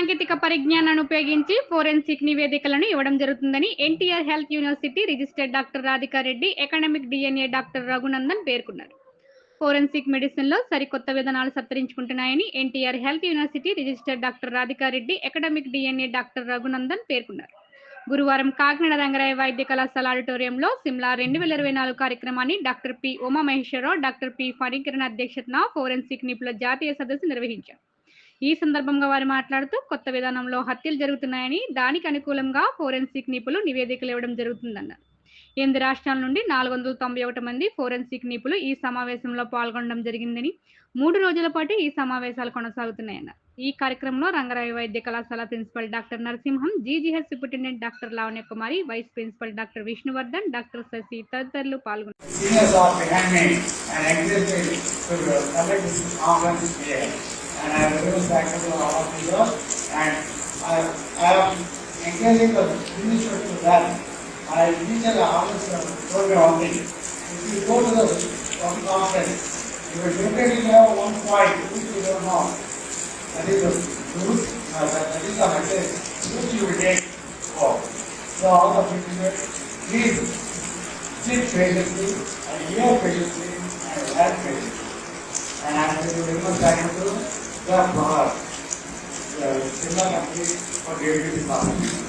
సాంకేతిక పరిజ్ఞానాన్ని ఉపయోగించి ఫోరెన్సిక్ నివేదికలను ఇవ్వడం జరుగుతుందని NTR health university registered doctor Radhika Reddy, academic DNA doctor Raghunandan పేర్కొన్నారు. ఫోరెన్సిక్ మెడిసిన్లో సరికొత్త విధానాలు సత్తరించుకుంటున్నాయని NTR health university registered doctor Radhika Reddy, academic DNA doctor Raghunandan పేర్కొన్నారు. గురువారం కాకినాడ రంగరాయ వైద్య కళాశాల ఆడిటోరియంలో సిమ్లా 2024 కార్యక్రమాన్ని doctor P Umamaheswararao, doctor P Phanikiran అధ్యక్షతన ఫోరెన్సిక్ నిపుణుల జాతీయ సదస్సు నిర్వహించారు. ఈ సందర్భంగా వారు మాట్లాడుతూ కొత్త విధానంలో హత్యలు జరుగుతున్నాయని, దానికి అనుకూలంగా ఫోరెన్సిక్ నిపుణులు నివేదికలు ఇవ్వడం జరుగుతుందన్నారు. 8 రాష్ట్రాల నుండి 491 మంది ఫోరెన్సిక్ నిపుణులు ఈ సమావేశంలో పాల్గొనడం జరిగిందని, 3 రోజుల పాటు ఈ సమావేశాలు కొనసాగుతున్నాయన్నారు. ఈ కార్యక్రమంలో రంగరాయ వైద్య కళాశాల principal doctor Narasimham, GGH superintendent doctor Lavanya Kumari, vice principal doctor Vishnuvardhan, doctor Sasi తదితరులు పాల్గొన్నారు. And I will back to all of you, and I am engaging the minister to that. I initially officer told me one thing: if you go to the conference, you will definitely have one point which you don't know. That is the truth. That is the message which you will take home. So all the people, please sit patiently and hear patiently and learn patiently. And I am going to very much thankful to the Simla company for giving me this opportunity.